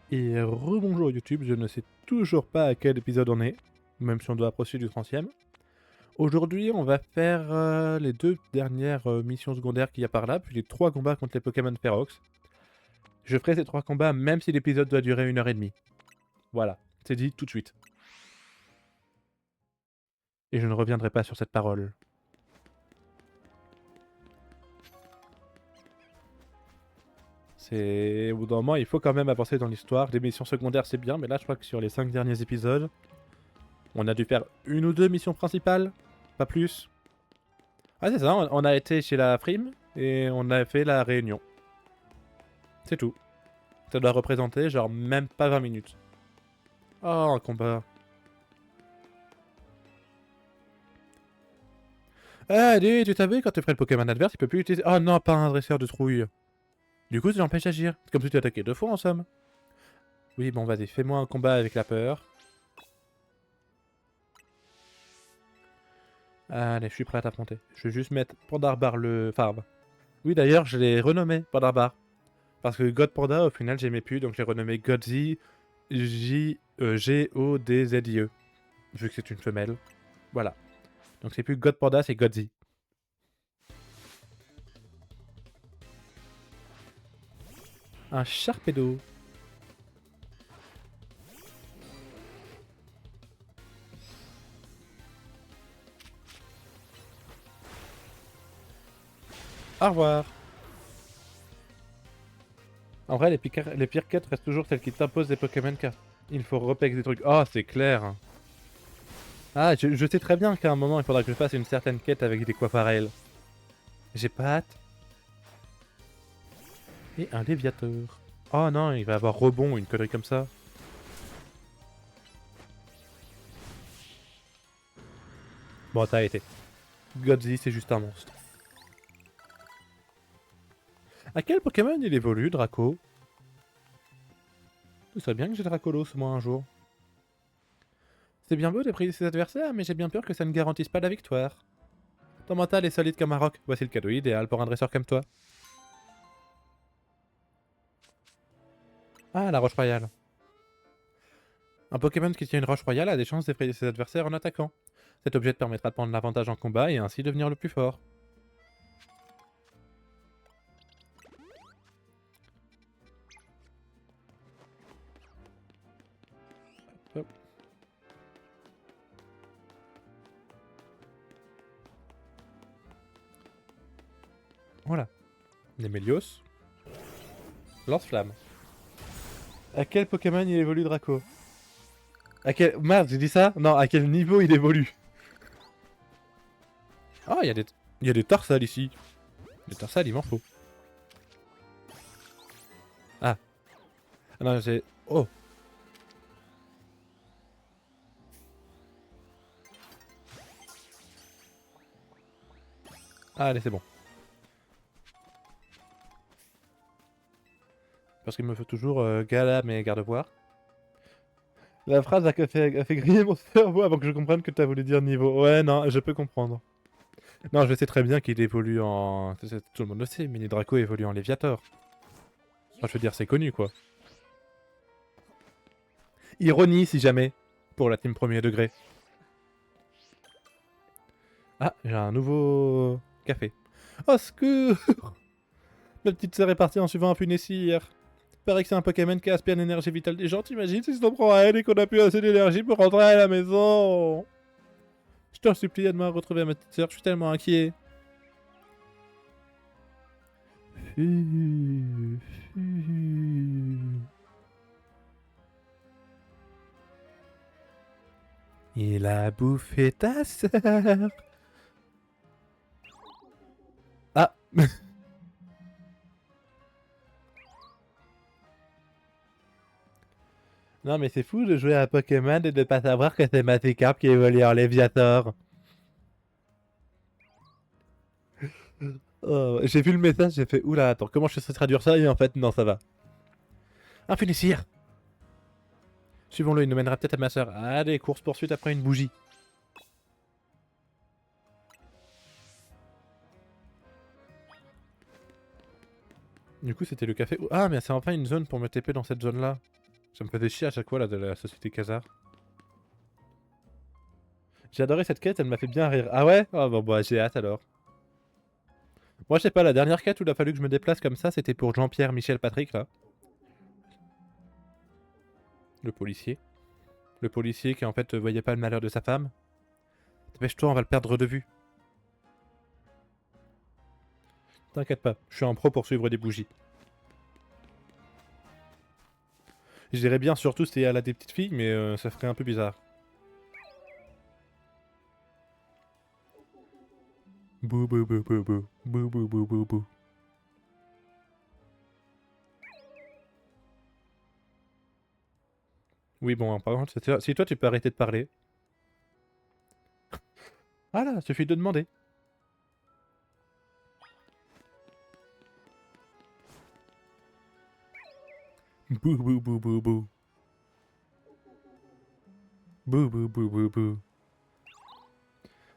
Et rebonjour YouTube, je ne sais toujours pas à quel épisode on est, même si on doit approcher du 30e. Aujourd'hui, on va faire les deux dernières missions secondaires qu'il y a par là, puis les 3 combats contre les Pokémon Ferox. Je ferai ces 3 combats même si l'épisode doit durer 1h30. Voilà, c'est dit tout de suite. Et je ne reviendrai pas sur cette parole. C'est... Au bout d'un moment, il faut quand même avancer dans l'histoire. Les missions secondaires, c'est bien, mais là, je crois que sur les 5 derniers épisodes, on a dû faire 1 ou 2 missions principales, pas plus. Ah c'est ça, on a été chez la prime et on a fait la réunion. C'est tout. Ça doit représenter genre même pas 20 minutes. Oh, un combat. Ah, dis, tu savais, quand tu ferais le Pokémon adverse, il peut plus utiliser... Oh non, pas un dresseur de trouille. Du coup, ça l'empêche d'agir. C'est comme si tu attaquais 2 fois en somme. Oui, bon, vas-y, fais-moi un combat avec la peur. Allez, je suis prêt à t'affronter. Je vais juste mettre Pandarbar le farbe. Oui, d'ailleurs, je l'ai renommé Pandarbar. Parce que God Panda, au final, j'aimais plus, donc j'ai renommé Godzi G-O-D-Z-I-E. Vu que c'est une femelle. Voilà. Donc c'est plus God Panda, c'est Godzi. Un Sharpedo. Au revoir. En vrai, les pires quêtes restent toujours celles qui t'imposent des Pokémon car il faut repeg des trucs. Oh, c'est clair. Ah, je sais très bien qu'à un moment, il faudra que je fasse une certaine quête avec des Quafarel. J'ai pas hâte. Et un Léviateur. Oh non, il va avoir rebond ou une connerie comme ça. Bon, t'as été. Godzi, c'est juste un monstre. À quel Pokémon il évolue, Draco? Ce serait bien que j'ai Dracolos, moi, un jour. C'est bien beau d'éprouver ses adversaires, mais j'ai bien peur que ça ne garantisse pas la victoire. Ton mental est solide comme un roc. Voici le cadeau idéal pour un dresseur comme toi. Ah, la roche royale. Un Pokémon qui tient une roche royale a des chances d'effrayer ses adversaires en attaquant. Cet objet te permettra de prendre l'avantage en combat et ainsi devenir le plus fort. Hop. Voilà. Nemelios. Lance-flamme. À quel Pokémon il évolue Draco? À quel... Merde, j'ai dit ça? Non, à quel niveau il évolue? Ah, il y a des Tarsal ici. Des Tarsal, il m'en faut. Ah. Ah non, c'est... Oh. Ah, allez, c'est bon. Parce qu'il me faut toujours Galam et Gardevoir. La phrase a fait griller mon cerveau avant que je comprenne que t'as voulu dire niveau. Ouais, non, je peux comprendre. Non, je sais très bien qu'il évolue en... Tout le monde le sait, Mini Draco évolue en Léviator. Enfin, je veux dire, c'est connu, quoi. Ironie, si jamais, pour la team premier degré. Ah, j'ai un nouveau café. Oh, secours! La petite sœur est partie en suivant un funessire. Paraît que c'est un Pokémon qui aspire l'énergie vitale des gens, t'imagines si on prend à elle et qu'on a plus assez d'énergie pour rentrer à la maison? Je t'en supplie, aide-moi à retrouver ma petite sœur, je suis tellement inquiet. Il a bouffé ta sœur. Ah. Non mais c'est fou de jouer à Pokémon et de pas savoir que c'est Magikarp qui évolue en Léviator. Oh, j'ai vu le message, j'ai fait oula, attends, comment je sais traduire ça? Et en fait, non, ça va. Un finissir. Suivons-le, il nous mènera peut-être à ma sœur. Allez, course-poursuite après une bougie. Du coup, c'était le café. Ah, mais c'est enfin une zone pour me TP dans cette zone-là. Ça me faisait chier à chaque fois là de la société Khazar. J'ai adoré cette quête, elle m'a fait bien rire. Ah ouais? Ah bon bah j'ai hâte alors. Moi je sais pas, la dernière quête où il a fallu que je me déplace comme ça, c'était pour Jean-Pierre, Michel, Patrick là. Le policier. Le policier qui en fait voyait pas le malheur de sa femme. Dépêche-toi, on va le perdre de vue. T'inquiète pas, je suis un pro pour suivre des bougies. Je dirais bien surtout si elle a des petites filles, mais ça ferait un peu bizarre. Bou bou bou bou bou. Bou bou bou bou bou. Oui bon, hein, par contre, si toi tu peux arrêter de parler. Ah là, suffit de demander. Bou bou bou bou bou. Bou bou bou bou bou.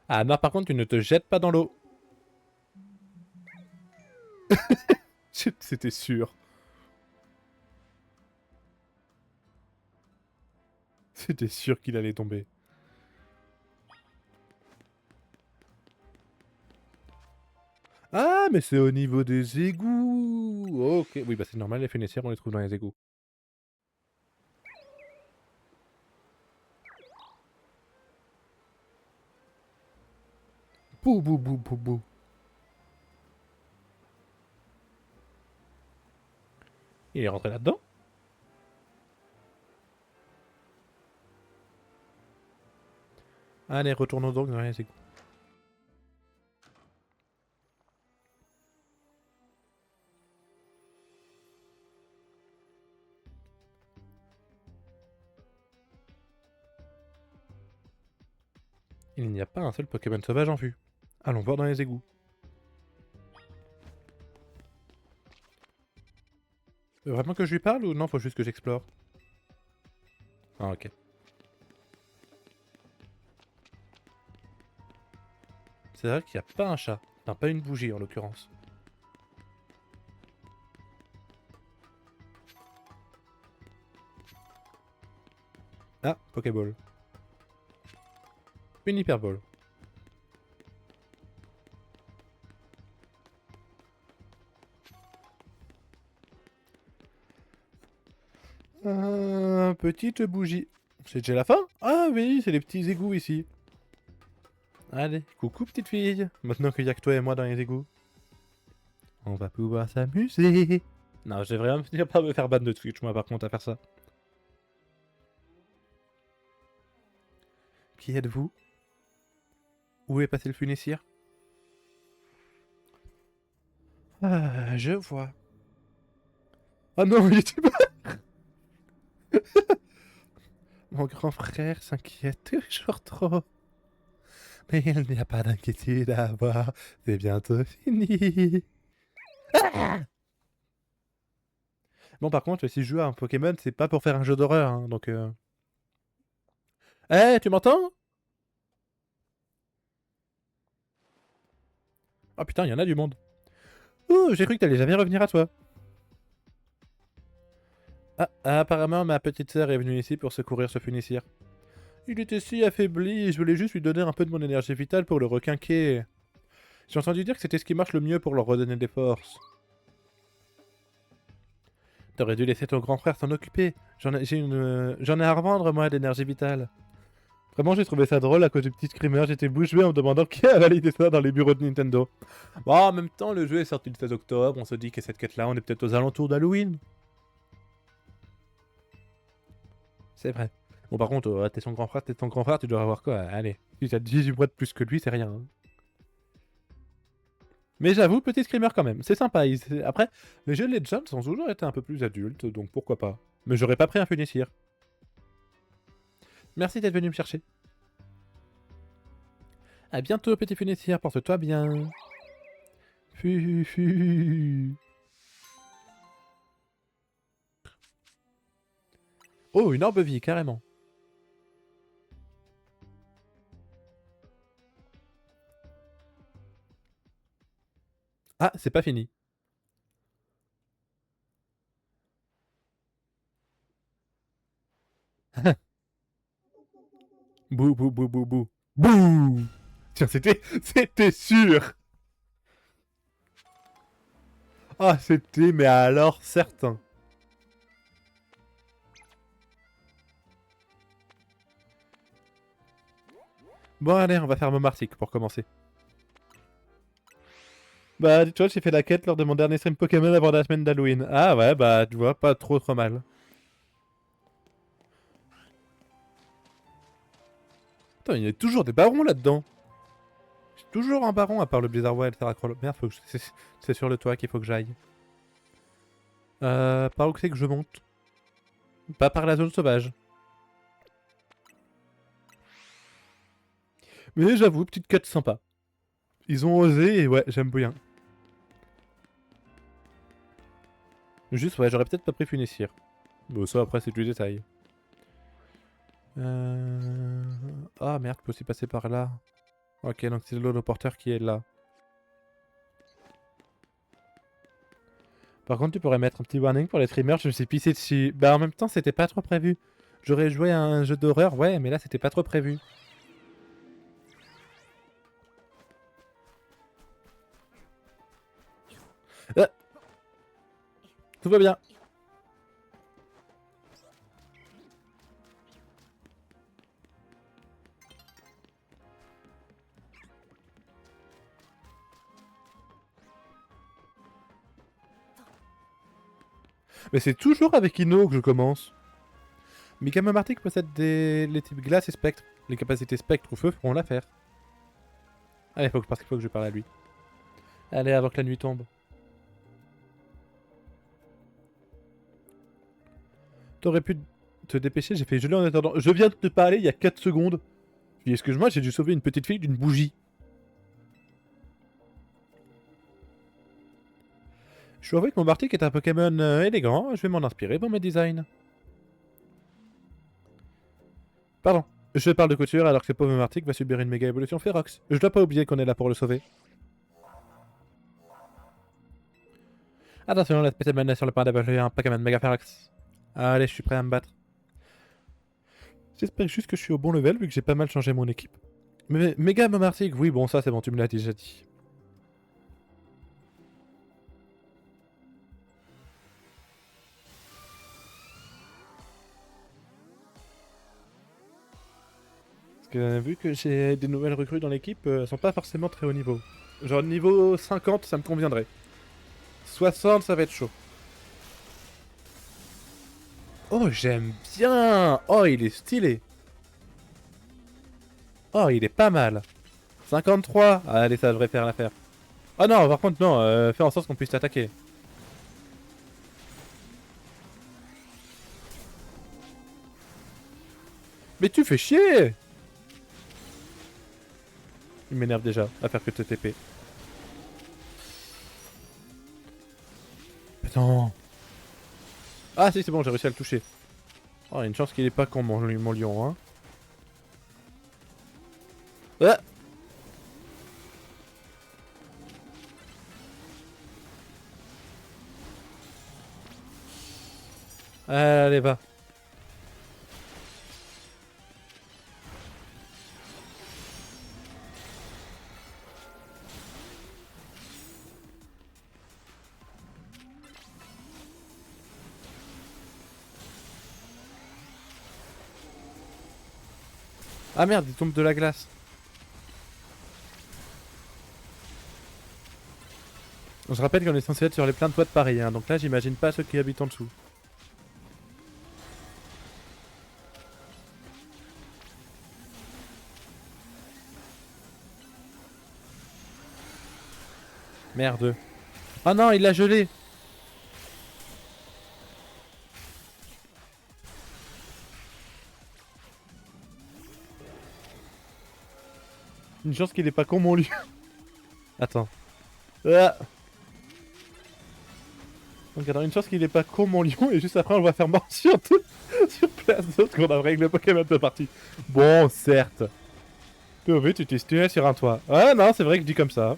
Ah non, par contre, tu ne te jettes pas dans l'eau. C'était sûr. C'était sûr qu'il allait tomber. Ah, mais c'est au niveau des égouts. Ok, oui, bah c'est normal, les fenêtres, on les trouve dans les égouts. Bou bou bou bou bou. Il est rentré là-dedans? Allez, retournons donc dans les égouts. Il n'y a pas un seul Pokémon sauvage en vue. Allons voir dans les égouts. Vraiment que je lui parle ou non, faut juste que j'explore? Ah, ok. C'est vrai qu'il n'y a pas un chat. Enfin, pas une bougie en l'occurrence. Ah, Pokéball. Une Hyperball. Petite bougie. C'est déjà la fin? Ah oui, c'est les petits égouts ici. Allez, coucou petite fille. Maintenant qu'il y a que toi et moi dans les égouts. On va pouvoir s'amuser. Non, je vais vraiment finir par me faire ban de Twitch, moi, par contre, à faire ça. Qui êtes-vous? Où est passé le funicien? Ah, je vois. Ah non, il était pas... Mon grand frère s'inquiète toujours trop. Mais il n'y a pas d'inquiétude à avoir. C'est bientôt fini. Ah bon, par contre, si je joue à un Pokémon, c'est pas pour faire un jeu d'horreur, hein, donc... Eh, tu m'entends? Oh putain, il y en a du monde. Oh, j'ai cru que t'allais jamais revenir à toi. Ah, apparemment, ma petite sœur est venue ici pour secourir ce funicien. Il était si affaibli, je voulais juste lui donner un peu de mon énergie vitale pour le requinquer. J'ai entendu dire que c'était ce qui marche le mieux pour leur redonner des forces. T'aurais dû laisser ton grand frère s'en occuper. J'en ai à revendre, moi, d'énergie vitale. Vraiment, j'ai trouvé ça drôle à cause du petit screamer. J'étais bouche bée en me demandant qui a validé ça dans les bureaux de Nintendo. Bon, en même temps, le jeu est sorti le 16 octobre. On se dit que cette quête-là, on est peut-être aux alentours d'Halloween. C'est vrai. Bon, par contre, t'es ton grand frère, tu dois avoir quoi? Allez, si t'as 18 mois de plus que lui, c'est rien. Hein. Mais j'avoue, petit screamer quand même, c'est sympa. Après, les jeux Legends ont toujours été un peu plus adultes, donc pourquoi pas. Mais j'aurais pas pris un funicire. Merci d'être venu me chercher. À bientôt, petit funicire, porte-toi bien. Fufu. Oh, une orbe vie, carrément. Ah, c'est pas fini. Bouh, bouh, bouh, bouh, bouh. Bouh. Tiens, c'était sûr. Ah, c'était, mais alors, certain. Bon, allez, on va faire Momartic pour commencer. Bah, tu vois, j'ai fait la quête lors de mon dernier stream Pokémon avant la semaine d'Halloween. Ah ouais, bah, tu vois, pas trop mal. Attends, il y a toujours des barons là-dedans. J'ai toujours un baron à part le Blizzard Wild, Terracroll. Merde, faut que c'est sur le toit qu'il faut que j'aille. Par où c'est que je monte? Pas par la zone sauvage. Mais j'avoue, petite quête sympa. Ils ont osé et ouais, j'aime bien. Juste, ouais, j'aurais peut-être pas pris Funessir. Bon, ça après, c'est du détail. Ah merde, je peux aussi passer par là. Ok, donc c'est l'holoporteur qui est là. Par contre, tu pourrais mettre un petit warning pour les streamers, je me suis pissé dessus. Bah en même temps, c'était pas trop prévu. J'aurais joué à un jeu d'horreur, ouais, mais là, c'était pas trop prévu. Ah, tout va bien. Mais c'est toujours avec Ino que je commence. Mikama Martik possède les types glace et spectre. Les capacités spectre ou feu feront l'affaire. Allez, parce qu'il faut que je parle à lui. Allez, avant que la nuit tombe. T'aurais pu te dépêcher, j'ai fait geler en attendant. Je viens de te parler il y a 4 secondes. Je dis, excuse-moi, j'ai dû sauver une petite fille d'une bougie. Je suis avoué que mon Bartik est un Pokémon élégant, je vais m'en inspirer pour mes designs. Pardon, je parle de couture alors que ce pauvre Martik va subir une méga évolution férox. Je dois pas oublier qu'on est là pour le sauver. Attention, la Pokémon est sur le point d'avoir un Pokémon méga férox. Allez, je suis prêt à me battre. J'espère juste que je suis au bon level vu que j'ai pas mal changé mon équipe. Mais méga Martik, oui bon ça c'est bon, tu me l'as déjà dit. Vu que j'ai des nouvelles recrues dans l'équipe, elles sont pas forcément très haut niveau. Genre niveau 50, ça me conviendrait. 60, ça va être chaud. Oh, j'aime bien. Oh, il est stylé. Oh, il est pas mal. 53. Allez, ça devrait faire l'affaire. Oh non, par contre, non. Fais en sorte qu'on puisse t'attaquer. Mais tu fais chier. Il m'énerve déjà à faire que te TP. Putain. Ah si, c'est bon, j'ai réussi à le toucher. Oh, il y a une chance qu'il est pas con, mon lion, hein. Ah. Allez, va. Ah merde, il tombe de la glace. Je rappelle qu'on est censé être sur les pleins de toits de Paris, hein, donc là j'imagine pas ceux qui habitent en dessous. Merde. Ah non, il l'a gelé. Une chance qu'il est pas con mon lieu. Attends. Ah. Donc attends, une chance qu'il est pas con mon lion et juste après on va faire mort sur place d'autres qu'on a réglé le Pokémon de partie. Bon, certes. POV, tu t'es stuné sur un toit. Ah non, c'est vrai que je dis comme ça.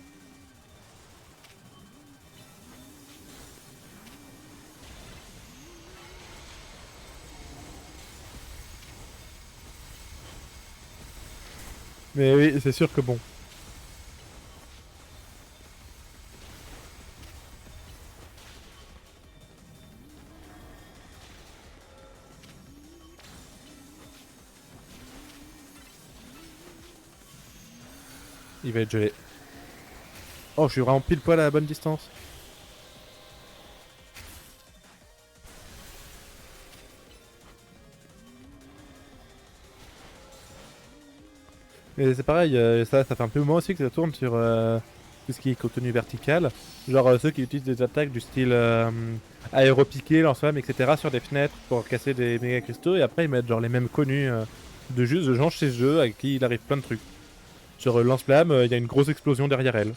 Mais oui, c'est sûr que bon. Il va être gelé. Oh, je suis vraiment pile poil à la bonne distance. Mais c'est pareil, ça fait un peu moment aussi que ça tourne sur tout ce qui est contenu vertical. Genre ceux qui utilisent des attaques du style aéropiqué, lance-flamme, etc. sur des fenêtres pour casser des méga cristaux. Et après ils mettent genre les mêmes connus de juste de gens chez eux avec qui il arrive plein de trucs. Sur lance-flamme, il y a une grosse explosion derrière elle.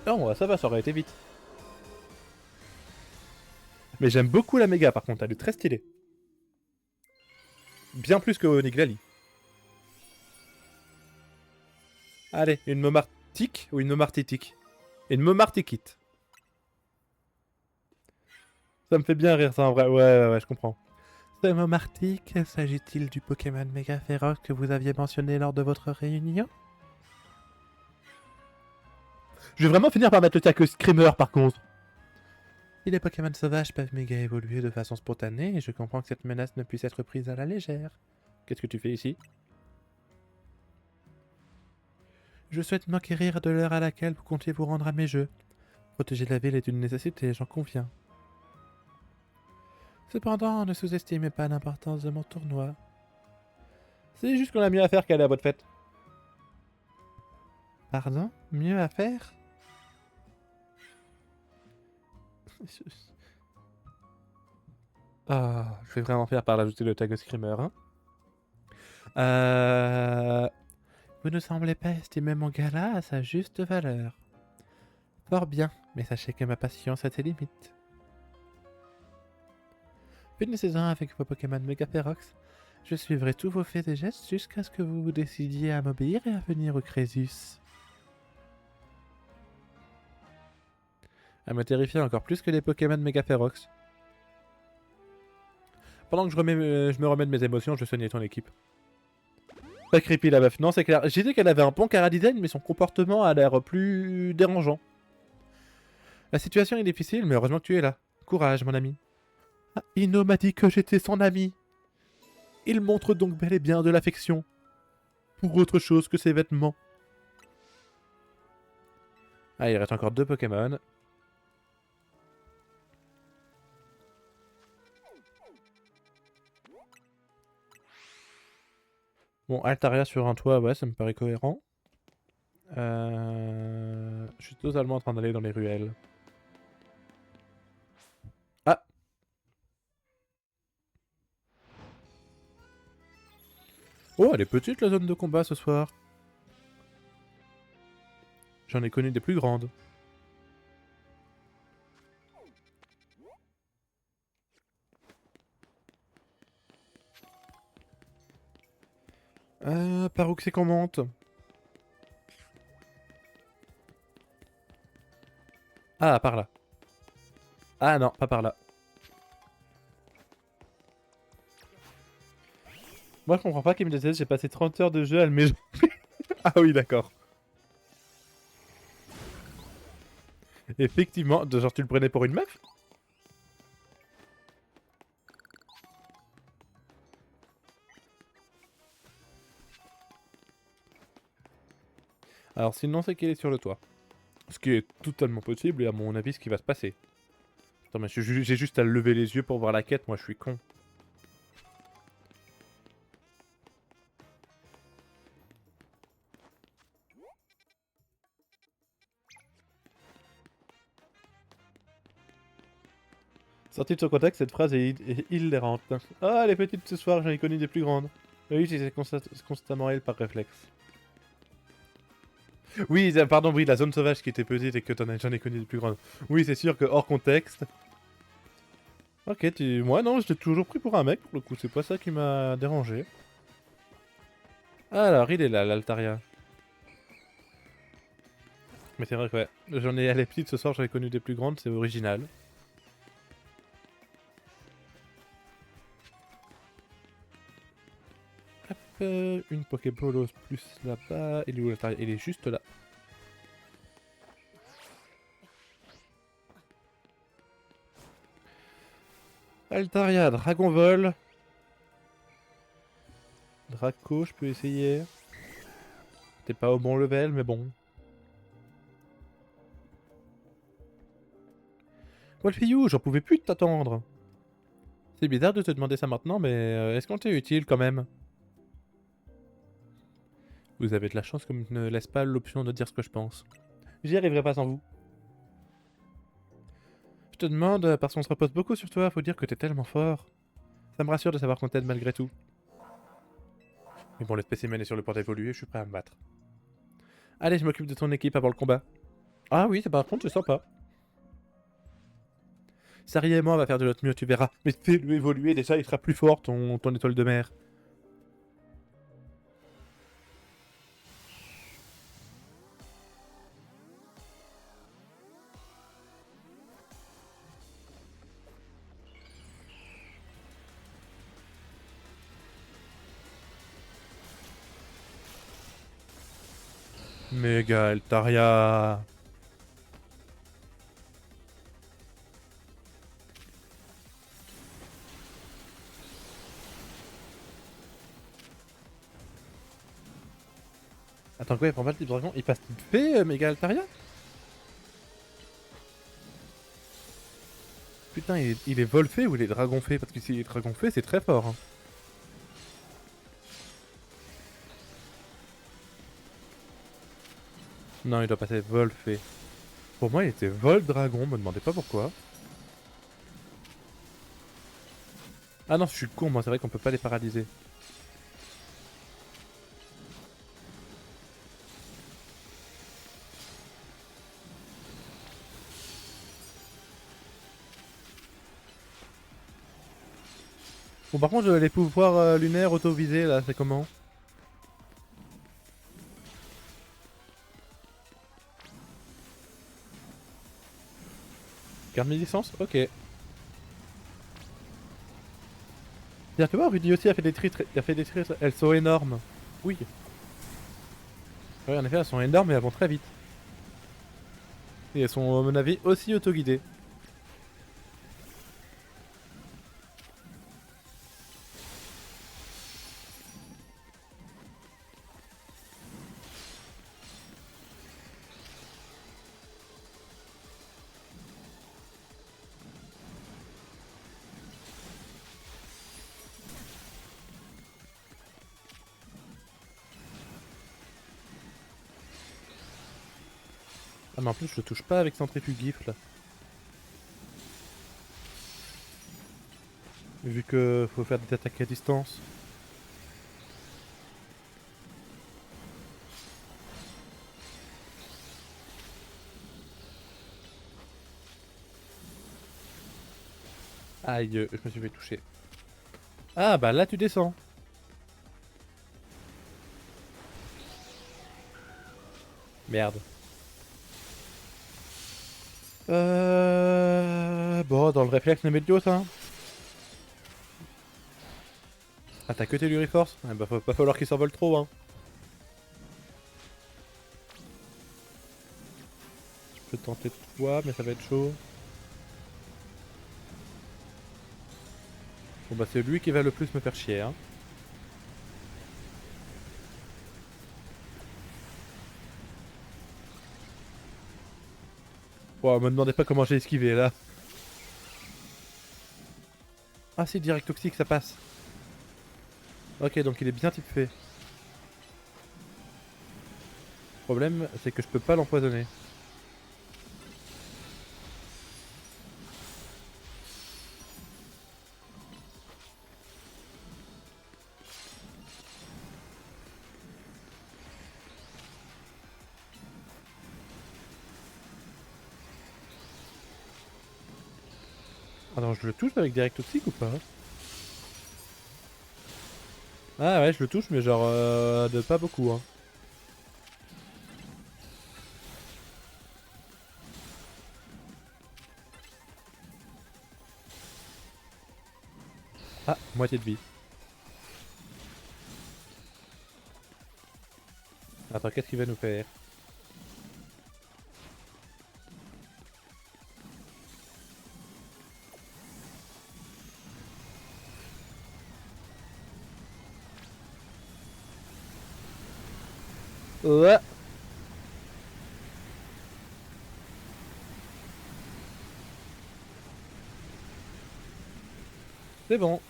Non, ça va, ça aurait été vite. Mais j'aime beaucoup la méga par contre, elle est très stylée. Bien plus que Niglali. Allez, une Momartique ou une Momartitique. Une Momartikite. Ça me fait bien rire ça en vrai, ouais, je comprends. Ce Momartique, s'agit-il du Pokémon méga féroce que vous aviez mentionné lors de votre réunion? Je vais vraiment finir par mettre le tacle Screamer par contre. Si les Pokémon sauvages peuvent méga évoluer de façon spontanée, je comprends que cette menace ne puisse être prise à la légère. Qu'est-ce que tu fais ici? Je souhaite m'acquérir de l'heure à laquelle vous comptiez vous rendre à mes jeux. Protéger la ville est une nécessité, j'en conviens. Cependant, ne sous-estimez pas l'importance de mon tournoi. C'est juste qu'on a mieux à faire qu'aller à votre fête. Pardon? Mieux à faire? Ah, je vais vraiment faire par l'ajouter le tag Screamer, hein. Vous ne semblez pas estimer mon gala à sa juste valeur. Fort bien, mais sachez que ma patience a ses limites. Finissez-en avec vos Pokémon Mega Ferox. Je suivrai tous vos faits et gestes jusqu'à ce que vous vous décidiez à m'obéir et à venir au Crésus. Elle me terrifie encore plus que les Pokémon Mega Ferox. Pendant que je me remets de mes émotions, je soignais ton équipe. Pas creepy la meuf. Non, c'est clair. J'ai dit qu'elle avait un bon chara-design, mais son comportement a l'air plus dérangeant. La situation est difficile, mais heureusement que tu es là. Courage, mon ami. Ah, Ino m'a dit que j'étais son ami. Il montre donc bel et bien de l'affection. Pour autre chose que ses vêtements. Ah, il reste encore 2 Pokémon. Bon, Altaria sur un toit, ouais, ça me paraît cohérent. Je suis totalement en train d'aller dans les ruelles. Ah! Oh, elle est petite la zone de combat ce soir. J'en ai connu des plus grandes. Par où que c'est qu'on monte? Ah, par là. Ah non, pas par là. Moi, je comprends pas qu'il me disait j'ai passé 30 heures de jeu à le mélanger. Ah oui, d'accord. Effectivement, genre tu le prenais pour une meuf? Alors sinon, c'est qu'il est sur le toit. Ce qui est totalement possible et à mon avis ce qui va se passer. Attends, mais j'ai juste à lever les yeux pour voir la quête, moi je suis con. Sortie de son contexte, cette phrase est hilarante. Ah, les petites ce soir, j'en ai connu des plus grandes. Oui, c'est constamment elle par réflexe. Oui, pardon, oui, la zone sauvage qui était petite et que j'en ai connu des plus grandes. Oui, c'est sûr que hors contexte. Ok, moi non, je t'ai toujours pris pour un mec, pour le coup, c'est pas ça qui m'a dérangé. Alors, il est là, l'Altaria. Mais c'est vrai que ouais, j'en ai à les petites ce soir, j'en ai connu des plus grandes, c'est original. Une Pokébolos plus là-bas. Il est où l'Altaria? Il est juste là. Altaria, Dragon Vol. Draco, je peux essayer. T'es pas au bon level, mais bon. Wolfiyou, j'en pouvais plus de t'attendre. C'est bizarre de te demander ça maintenant, mais est-ce qu'on t'est utile quand même? Vous avez de la chance comme je ne laisse pas l'option de dire ce que je pense. J'y arriverai pas sans vous. Je te demande, parce qu'on se repose beaucoup sur toi, faut dire que t'es tellement fort. Ça me rassure de savoir qu'on t'aide malgré tout. Mais bon, le spécimen est sur le point d'évoluer, je suis prêt à me battre. Allez, je m'occupe de ton équipe avant le combat. Ah oui, par contre, c'est sympa. Sari et moi, on va faire de notre mieux, tu verras. Mais fais-le évoluer, déjà, il sera plus fort, ton étoile de mer. Méga Altaria. Attends, quoi, il prend pas le type dragon? Il passe type fée, Méga Altaria? Putain, il est vol fée ou il est dragon fée? Parce que s'il est dragon fée, c'est très fort. Hein. Non, il doit passer vol fée. Pour moi, il était vol dragon, me demandez pas pourquoi. Ah non, je suis con, moi, c'est vrai qu'on peut pas les paralyser. Bon, par contre, les pouvoirs lunaires auto-visés, là, c'est comment? Garde mes licences? Ok. Bien, tu vois, Rudy aussi a fait des tritres, elles sont énormes. Oui. Oui, en effet, elles sont énormes et elles vont très vite. Et elles sont, à mon avis, aussi auto-guidées. Ah, mais en plus, je le touche pas avec centrifugif, là. Vu que faut faire des attaques à distance. Aïe, je me suis fait toucher. Ah, bah là, tu descends. Merde. Bon, dans le réflexe Nemedio, ça. Ah, t'as que tes Luriforce? Ah, bah, faut pas falloir qu'il s'envole trop, hein. Je peux tenter toi, mais ça va être chaud. Bon, bah, c'est lui qui va le plus me faire chier, hein. Bon, me demandez pas comment j'ai esquivé, là. Ah, si, direct toxique, ça passe. Ok, donc il est bien type fait. Le problème, c'est que je peux pas l'empoisonner. Attends, je le touche avec direct toxique ou pas? Ah ouais, je le touche, mais genre de pas beaucoup, hein. Ah, moitié de vie. Attends, qu'est-ce qu'il va nous faire? Ouais. C'est bon.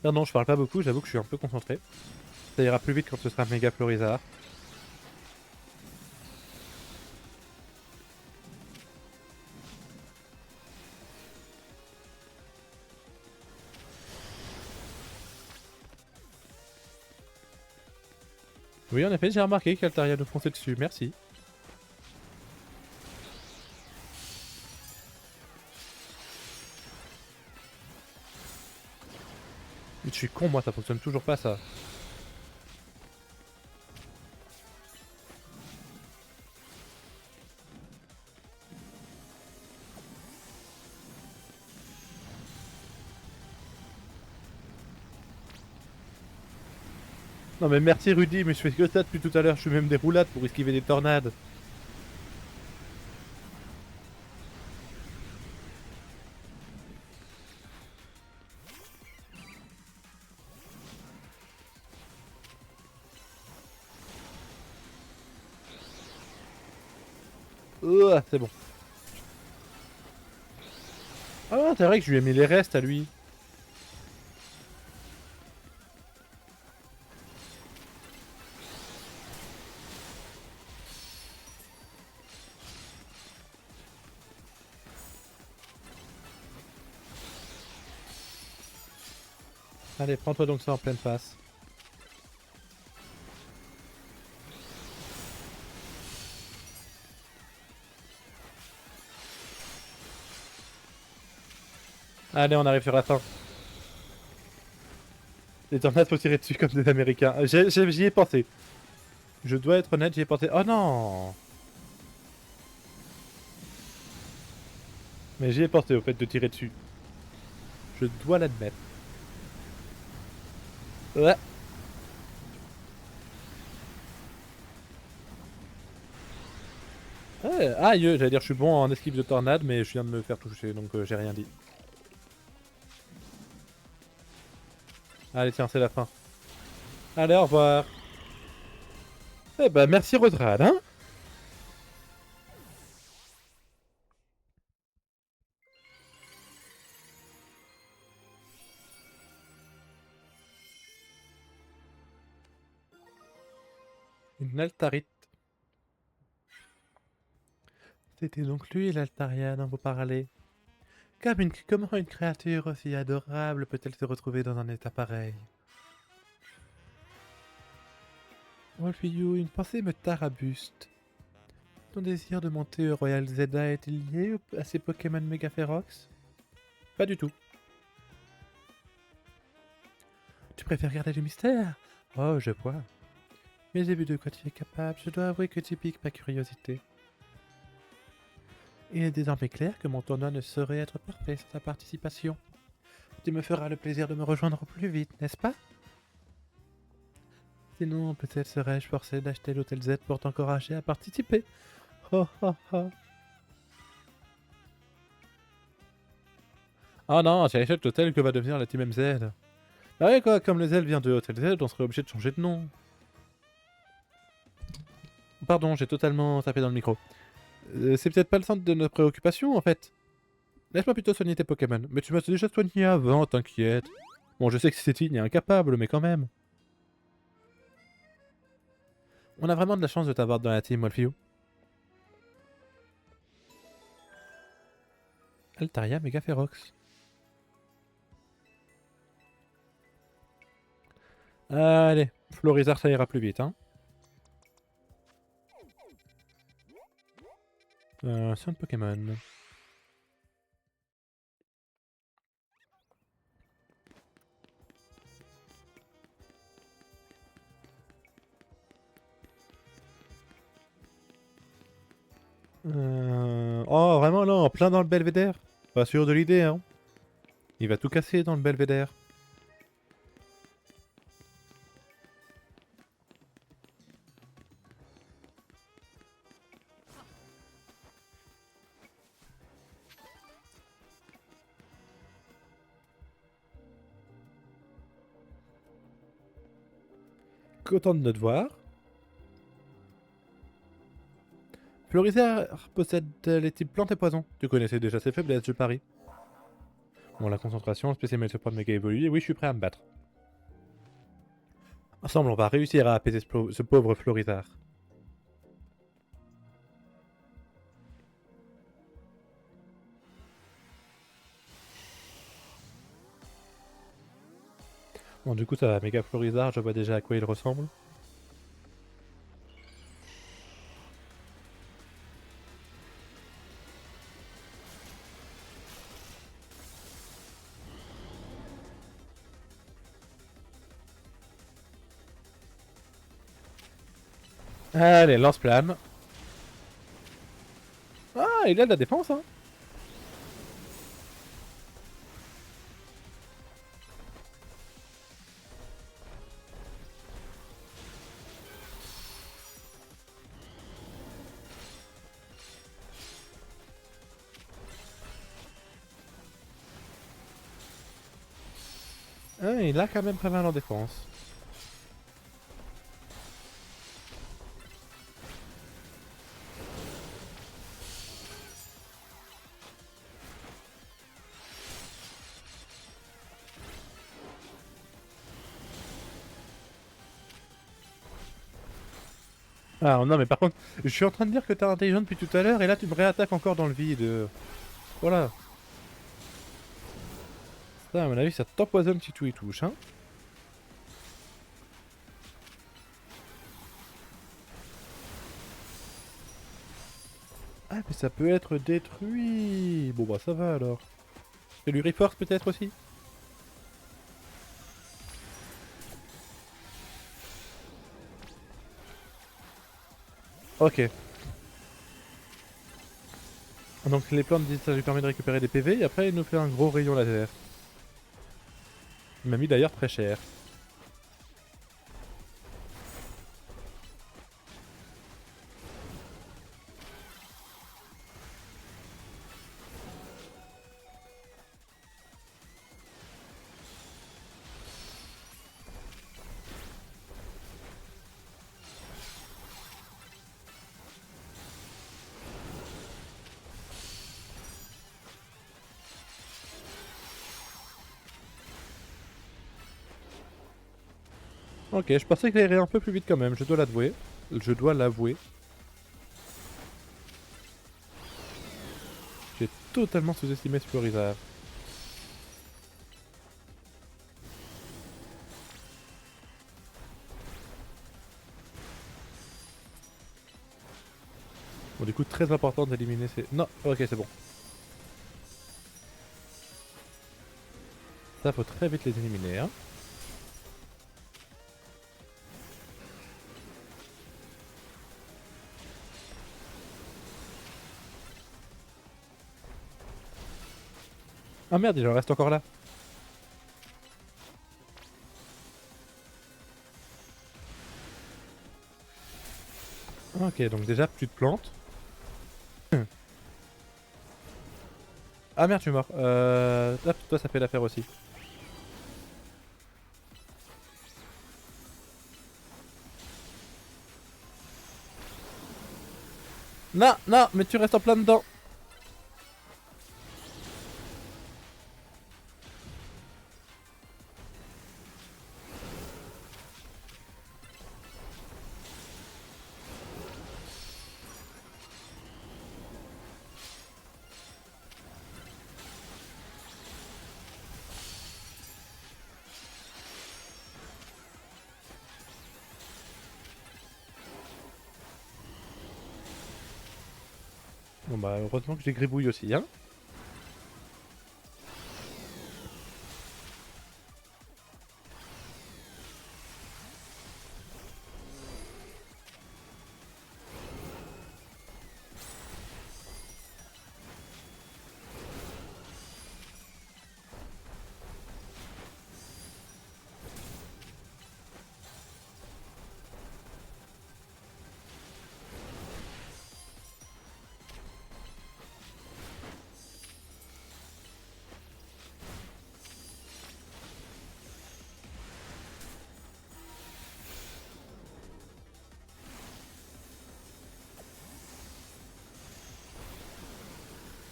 Non, non, je parle pas beaucoup, j'avoue que je suis un peu concentré. Ça ira plus vite quand ce sera méga Florizard. Oui, en effet, j'ai remarqué qu'Altaria nous fonçait dessus, merci. Je suis con, moi, ça fonctionne toujours pas, ça. Non mais merci Rudy, mais je fais que ça depuis tout à l'heure, je fais même des roulades pour esquiver des tornades. C'est bon. Ah ouais, c'est vrai que je lui ai mis les restes à lui. Allez, prends-toi donc ça en pleine face. Allez, on arrive sur la fin. Les tornades faut tirer dessus comme des Américains. J'y ai pensé. Je dois être honnête, j'y ai pensé. Oh non! Mais j'y ai pensé au fait de tirer dessus. Je dois l'admettre. Ouais. Ouais, aïe, j'allais dire je suis bon en esquive de tornade, mais je viens de me faire toucher, donc j'ai rien dit. Allez, tiens, c'est la fin. Allez, au revoir. Eh ben, merci Rodrad, hein? Une altarite. C'était donc lui l'Altaria dont vous parlez. Comment une créature aussi adorable peut-elle se retrouver dans un état pareil? Wolfiyou, une pensée me tarabuste. Ton désir de monter au Royal Zelda est-il lié à ces Pokémon méga férox? Pas du tout. Tu préfères garder le mystère? Oh, je vois. Mais j'ai vu de quoi tu es capable, je dois avouer que tu piques ma curiosité. Il est désormais clair que mon tournoi ne saurait être parfait sans ta participation. Tu me feras le plaisir de me rejoindre au plus vite, n'est-ce pas? Sinon, peut-être serais-je forcé d'acheter l'Hôtel Z pour t'encourager à participer. Oh oh oh. Oh non, c'est l'hôtel l'hôtel que va devenir la Team MZ. Ah ouais quoi, comme le Z vient de Hôtel Z, on serait obligé de changer de nom. Pardon, j'ai totalement tapé dans le micro. C'est peut-être pas le centre de notre préoccupation en fait. Laisse-moi plutôt soigner tes Pokémon. Mais tu m'as déjà soigné avant, t'inquiète. Bon, je sais que Cétine est incapable, mais quand même. On a vraiment de la chance de t'avoir dans la team, Wolfio. Altaria Megaferox. Allez, Florizard ça ira plus vite, hein. C'est un Pokémon. Oh, vraiment, là, en plein dans le belvédère. Pas sûr de l'idée, hein. Il va tout casser dans le belvédère. Content de notre voir. Florizard possède les types plantes et poisons. Tu connaissais déjà ses faiblesses, je parie. Bon, la concentration, le spécimen se prend méga évolué. Oui, je suis prêt à me battre. Ensemble, on va réussir à apaiser ce pauvre Florizard. Bon, du coup, ça va, méga Florizard, je vois déjà à quoi il ressemble. Allez, lance-flamme. Ah, il a de la défense, hein. Ah, il a quand même pas mal en défense. Ah non, mais par contre, je suis en train de dire que t'es intelligent depuis tout à l'heure et là tu me réattaques encore dans le vide. Voilà. Ça, à mon avis, ça t'empoisonne si tu y touches, hein. Ah, mais ça peut être détruit. Bon, bah ça va alors. Et lui reforce peut-être aussi. Ok. Donc les plantes disent que ça lui permet de récupérer des PV et après il nous fait un gros rayon laser. Il m'a mis d'ailleurs très cher. Ok, je pensais qu'il irait un peu plus vite quand même, je dois l'avouer. Je dois l'avouer. J'ai totalement sous-estimé ce Florizard. Bon, du coup, très important d'éliminer ces... Non, ok, c'est bon. Ça, faut très vite les éliminer, hein. Ah merde, il en reste encore là. Ok, donc déjà, plus de plantes. Ah merde, je suis mort. Hop, toi, ça fait l'affaire aussi. Non, non, mais tu restes en plein dedans. Bon bah, heureusement que j'ai gribouille aussi, hein.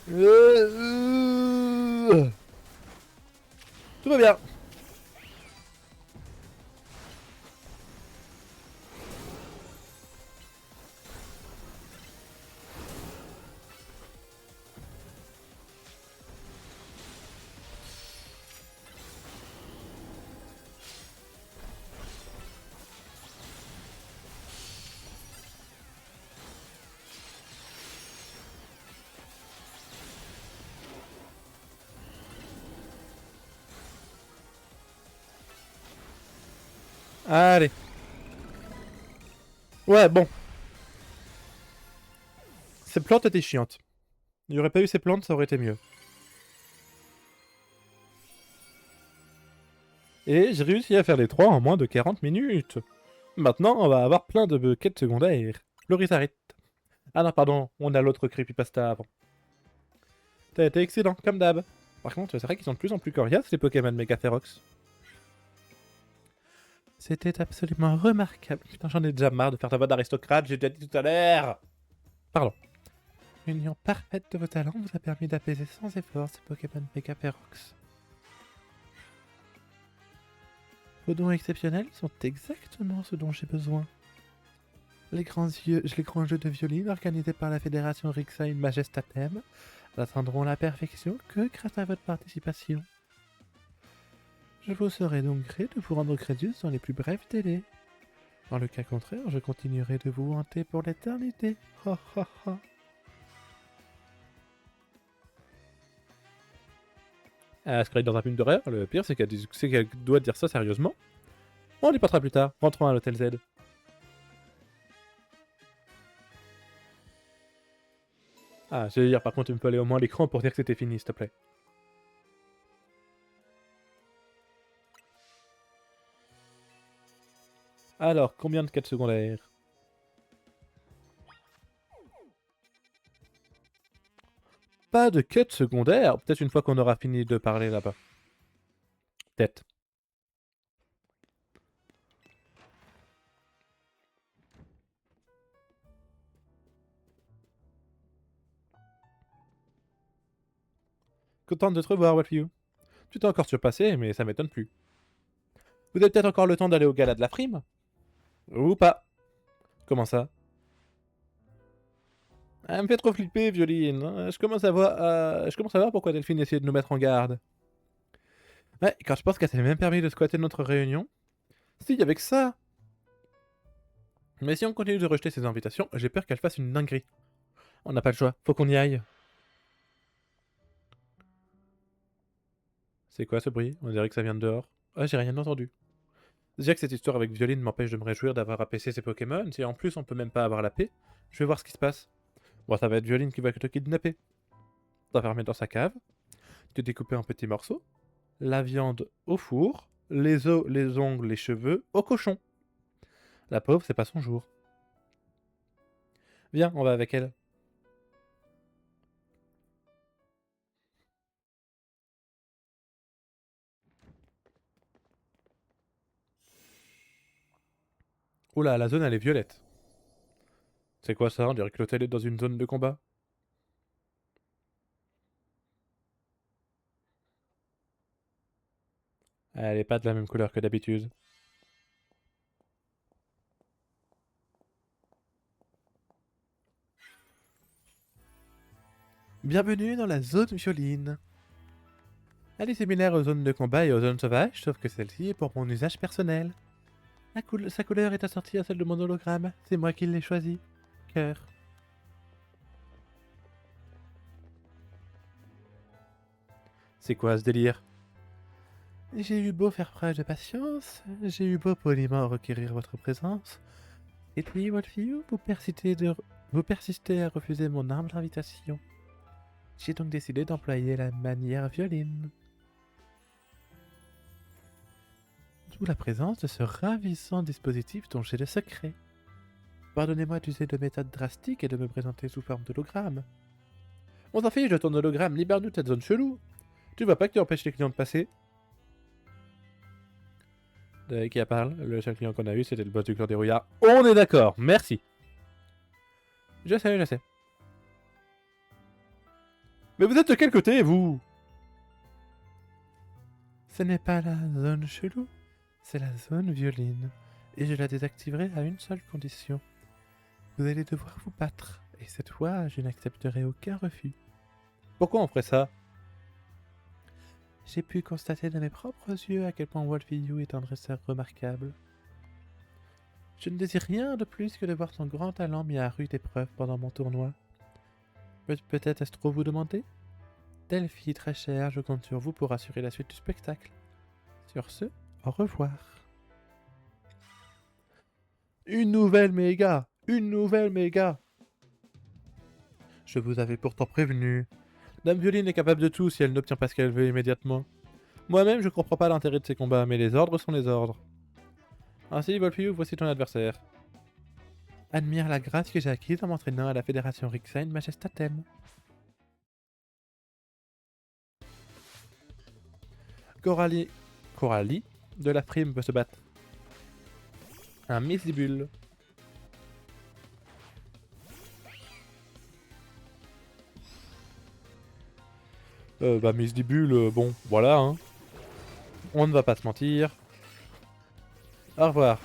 Tout va bien. Allez. Ouais, bon. Ces plantes étaient chiantes. Il n'y aurait pas eu ces plantes, ça aurait été mieux. Et j'ai réussi à faire les 3 en moins de 40 minutes. Maintenant, on va avoir plein de quêtes secondaires. Loris arrête. Ah non, pardon, on a l'autre creepypasta avant. T'as été excellent, comme d'hab. Par contre, c'est vrai qu'ils sont de plus en plus coriaces, les Pokémon Mega Ferox. C'était absolument remarquable. Putain, j'en ai déjà marre de faire ta voix d'aristocrate, j'ai déjà dit tout à l'heure. Pardon. L'union parfaite de vos talents vous a permis d'apaiser sans effort ces Pokémon Mega Ferox. Vos dons exceptionnels sont exactement ce dont j'ai besoin. Les grands jeux de violine organisés par la Fédération Rixain Majestatem n'atteindront la perfection que grâce à votre participation. Je vous serai donc gré de vous rendre crédit dans les plus brefs délais. Dans le cas contraire, je continuerai de vous hanter pour l'éternité. Ha ha ha. Elle se crée dans un film d'horreur, le pire c'est qu'elle doit dire ça sérieusement. On y passera plus tard, rentrons à l'hôtel Z. Ah, je veux dire, par contre, tu me peux aller au moins à l'écran pour dire que c'était fini, s'il te plaît. Alors, combien de quêtes secondaires? Pas de quêtes secondaires? Peut-être une fois qu'on aura fini de parler là-bas. Peut-être. Content de te revoir, Wolfie. Tu t'es encore surpassé, mais ça m'étonne plus. Vous avez peut-être encore le temps d'aller au gala de la frime? Ou pas? Comment ça? Elle me fait trop flipper, Violine. Je commence à voir pourquoi Delphine essayait de nous mettre en garde. Ouais, quand je pense qu'elle s'est même permis de squatter notre réunion. Si, y avait que ça. Mais si on continue de rejeter ses invitations, j'ai peur qu'elle fasse une dinguerie. On n'a pas le choix, faut qu'on y aille. C'est quoi ce bruit? On dirait que ça vient de dehors. Ah, j'ai rien entendu. Déjà que cette histoire avec Violine m'empêche de me réjouir d'avoir apaisé ses Pokémon, si en plus on peut même pas avoir la paix, je vais voir ce qui se passe. Bon, ça va être Violine qui va te kidnapper. T'enfermer dans sa cave, te découper en petits morceaux, la viande au four, les os, les ongles, les cheveux au cochon. La pauvre, c'est pas son jour. Viens, on va avec elle. Oula, la zone elle est violette. C'est quoi ça? On dirait que l'hôtel est dans une zone de combat. Elle est pas de la même couleur que d'habitude. Bienvenue dans la zone violine. Elle est similaire aux zones de combat et aux zones sauvages, sauf que celle-ci est pour mon usage personnel. Sa couleur est assortie à celle de mon hologramme, c'est moi qui l'ai choisi. Cœur. C'est quoi ce délire? J'ai eu beau faire preuve de patience, j'ai eu beau poliment requérir votre présence, et puis, Wolfie, vous persistez à refuser mon humble invitation. J'ai donc décidé d'employer la manière violine. D'où la présence de ce ravissant dispositif dont j'ai le secret. Pardonnez-moi d'user de méthodes drastiques et de me présenter sous forme d'hologramme. On s'en fiche de ton hologramme, libère-nous de cette zone chelou. Tu vois pas que tu empêches les clients de passer? Qui a parle? Le seul client qu'on a eu, c'était le boss du clan des rouillards. On est d'accord, merci. Je sais, je sais. Mais vous êtes de quel côté, vous? Ce n'est pas la zone chelou, c'est la zone violine. Et je la désactiverai à une seule condition. Vous allez devoir vous battre. Et cette fois, je n'accepterai aucun refus. Pourquoi on ferait ça? J'ai pu constater de mes propres yeux à quel point Wolfie est un dresseur remarquable. Je ne désire rien de plus que de voir son grand talent mis à rude épreuve pendant mon tournoi. Peut-être est-ce trop vous demander? Delphi, très cher, je compte sur vous pour assurer la suite du spectacle. Sur ce, au revoir. Une nouvelle méga! Une nouvelle méga! Je vous avais pourtant prévenu. Dame Violine est capable de tout si elle n'obtient pas ce qu'elle veut immédiatement. Moi-même, je comprends pas l'intérêt de ces combats, mais les ordres sont les ordres. Ainsi, Wolfiou, voici ton adversaire. Admire la grâce que j'ai acquise en m'entraînant à la Fédération Rixain Majestatem. Coralie de la Prime peut se battre. Un Misdibule. Misdibule, bon, voilà, hein. On ne va pas se mentir. Au revoir.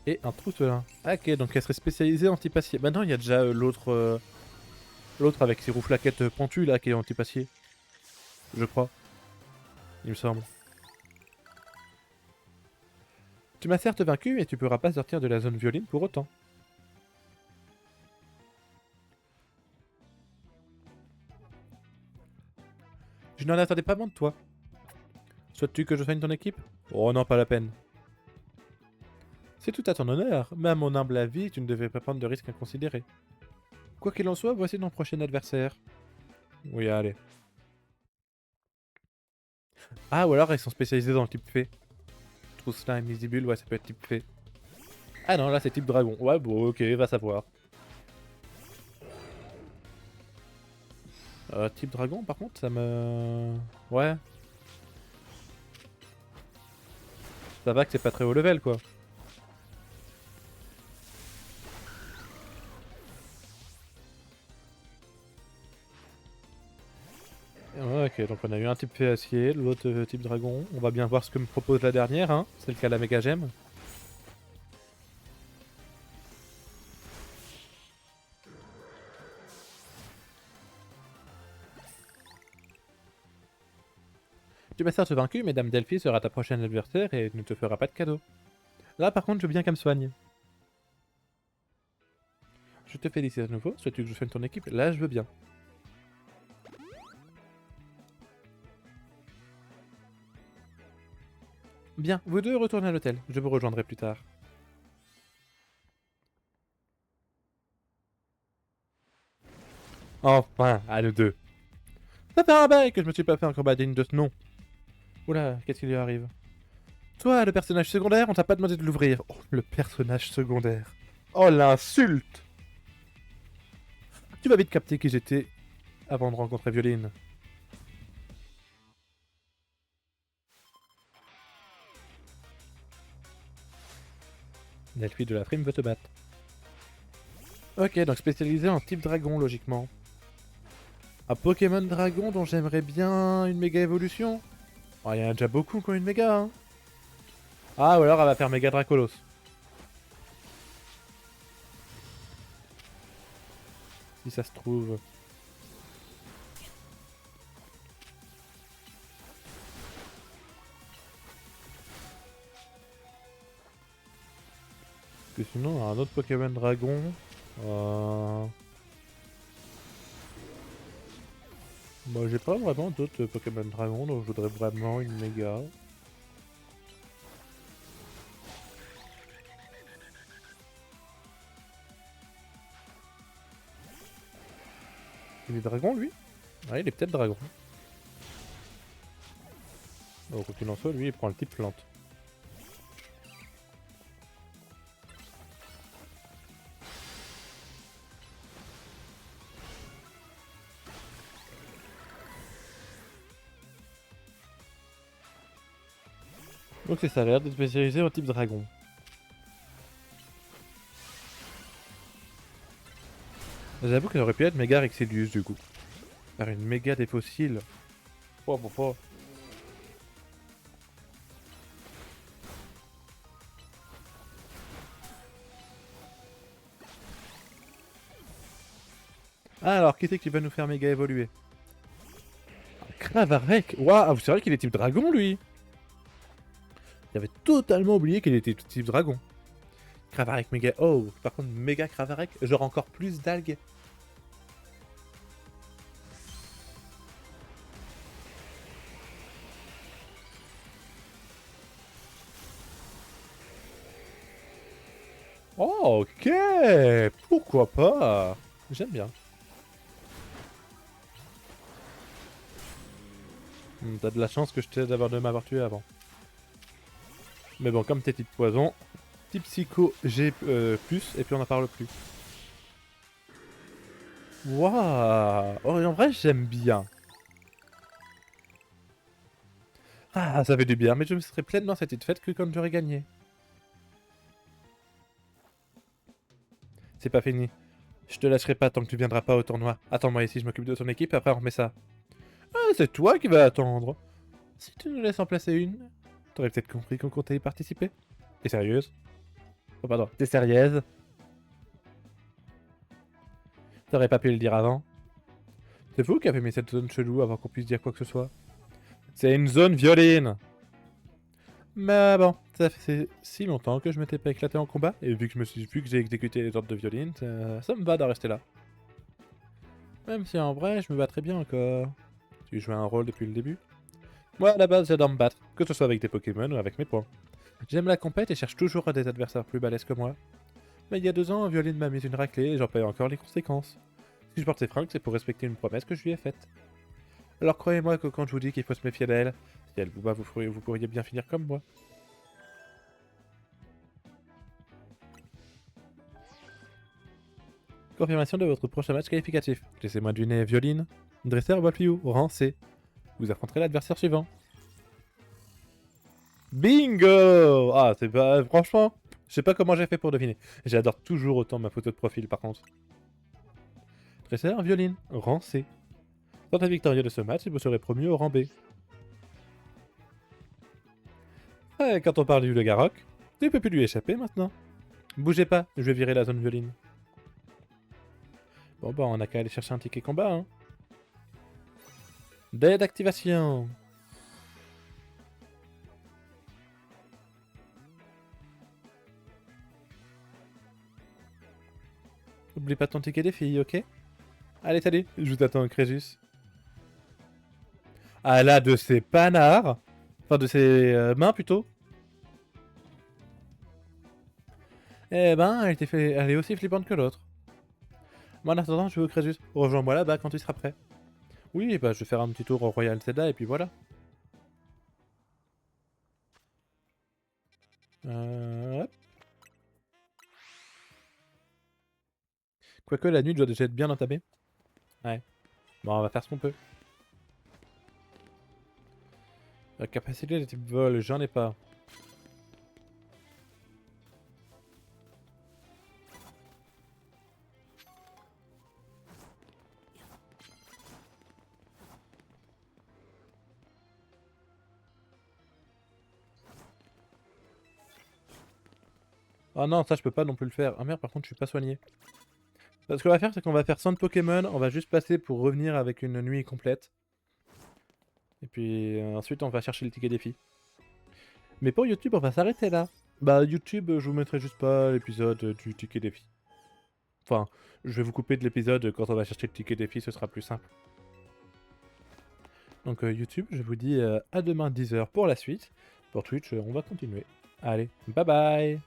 Et un trousselin. Ah, ok, donc elle serait spécialisée anti-passier. Bah non, il y a déjà l'autre avec ses roues flaquettes pentues là qui est anti-passier. Je crois. Il me semble. Tu m'as certes vaincu, mais tu pourras pas sortir de la zone violine pour autant. Je n'en attendais pas moins de toi. Souhaites-tu que je soigne ton équipe? Oh non, pas la peine. C'est tout à ton honneur, mais à mon humble avis, tu ne devais pas prendre de risques inconsidérés. Quoi qu'il en soit, voici ton prochain adversaire. Oui, allez. Ah, ou alors ils sont spécialisés dans le type fée. Trousselin et Misibule, ouais, ça peut être type fée. Ah non, là c'est type dragon. Ouais, bon, ok, va savoir. Type dragon, par contre, ça me... Ouais. Ça va que c'est pas très haut level, quoi. Ouais, ok, donc on a eu un type fée acier, l'autre type dragon. On va bien voir ce que me propose la dernière, hein. C'est le cas de la méga gemme. Tu m'as certes vaincu, mais Dame Delphi sera ta prochaine adversaire et ne te fera pas de cadeau. Là, par contre, je veux bien qu'elle me soigne. Je te félicite à nouveau. Souhaites-tu que je soigne ton équipe? Là, je veux bien. Bien, vous deux retournez à l'hôtel. Je vous rejoindrai plus tard. Enfin, à nous deux. Ça fait un bail que je me suis pas fait un combat digne de ce nom. Oula, qu'est-ce qui lui arrive? Toi, le personnage secondaire, on t'a pas demandé de l'ouvrir. Oh, le personnage secondaire. Oh, l'insulte! Tu vas vite capter qui j'étais avant de rencontrer Violine. Delphi de la Frime veut te battre. Ok, donc spécialisé en type dragon, logiquement. Un Pokémon dragon dont j'aimerais bien une méga évolution? Oh, il y en a déjà beaucoup qui ont une méga, hein. Ah, ou alors elle va faire méga Dracolos. Si ça se trouve. Parce que sinon, un autre Pokémon dragon. Moi, j'ai pas vraiment d'autres Pokémon dragon, donc je voudrais vraiment une méga. Il est dragon, lui? Ouais, il est peut-être dragon. Donc, quoi qu'il en soit, lui, il prend le type plante. Donc c'est ça, a l'air d'être spécialisé en type dragon. J'avoue qu'elle aurait pu être méga Rexidius du coup. Faire une méga des fossiles. Oh. Ah, alors qui c'est qui va nous faire méga évoluer? Cravarec. Waouh, c'est vrai qu'il est type dragon lui. J'avais totalement oublié qu'il était type dragon. Cravarec méga. Oh, par contre, méga Cravarec, genre encore plus d'algues. Oh, ok. Pourquoi pas? J'aime bien. T'as de la chance que je t'aide de m'avoir tué avant. Mais bon, comme t'es type poison, type psycho, j'ai plus, et puis on n'en parle plus. Waouh. Oh, en vrai, j'aime bien. Ah, ça fait du bien, mais je me serais pleinement satisfaite que quand j'aurais gagné. C'est pas fini. Je te lâcherai pas tant que tu viendras pas au tournoi. Attends-moi ici, je m'occupe de ton équipe, après on remet ça. Ah, c'est toi qui vas attendre. Si tu nous laisses en placer une, t'aurais peut-être compris qu'on comptait y participer. T'es sérieuse? Oh pardon, t'es sérieuse? T'aurais pas pu le dire avant? C'est vous qui avez mis cette zone chelou avant qu'on puisse dire quoi que ce soit. C'est une zone violine. Mais bon, ça fait si longtemps que je m'étais pas éclaté en combat, et vu que j'ai exécuté les ordres de violine, ça me va d'en rester là. Même si en vrai, je me bats très bien encore. Tu jouais un rôle depuis le début. Moi, à la base, j'adore me battre, que ce soit avec des Pokémon ou avec mes points. J'aime la compète et cherche toujours des adversaires plus balèzes que moi. Mais il y a 2 ans, Violine m'a mis une raclée et j'en paye encore les conséquences. Si je porte ses fringues, c'est pour respecter une promesse que je lui ai faite. Alors croyez-moi que quand je vous dis qu'il faut se méfier d'elle, si elle vous bat, vous pourriez bien finir comme moi. Confirmation de votre prochain match qualificatif. Laissez-moi deviner Violine, dresseur Wolfiou, rang C. Vous affronterez l'adversaire suivant. Bingo! Ah, c'est pas... Franchement, je sais pas comment j'ai fait pour deviner. J'adore toujours autant ma photo de profil par contre. Dresseur, Violine, rang C. Sortez victorieux de ce match et vous serez promu au rang B. Ouais, quand on parle du Garrock, tu peux plus lui échapper maintenant. Bougez pas, je vais virer la zone Violine. Bon bah on a qu'à aller chercher un ticket combat hein. Dé d'activation. Oublie pas ton ticket des filles, ok? Allez, salut, je vous attends, Crésus. Ah là, de ses panards. Enfin, de ses mains, plutôt. Eh ben, elle est aussi flippante que l'autre. Moi, en attendant, je vais au Crésus. Rejoins-moi là-bas quand tu seras prêt. Oui, bah, je vais faire un petit tour au Royal Zelda, et puis voilà. Hop. Quoique, la nuit doit déjà être bien entamée. Ouais. Bon, on va faire ce qu'on peut. La capacité de type vol, j'en ai pas. Ah non, ça je peux pas non plus le faire. Ah merde, par contre je suis pas soigné. Ce qu'on va faire, c'est qu'on va faire 100 Pokémon, on va juste passer pour revenir avec une nuit complète. Et puis ensuite on va chercher le ticket défi. Mais pour YouTube, on va s'arrêter là. Bah YouTube, je vous mettrai juste pas l'épisode du ticket défi. Enfin, je vais vous couper de l'épisode quand on va chercher le ticket défi, ce sera plus simple. Donc YouTube, je vous dis à demain 10h pour la suite. Pour Twitch, on va continuer. Allez, bye bye!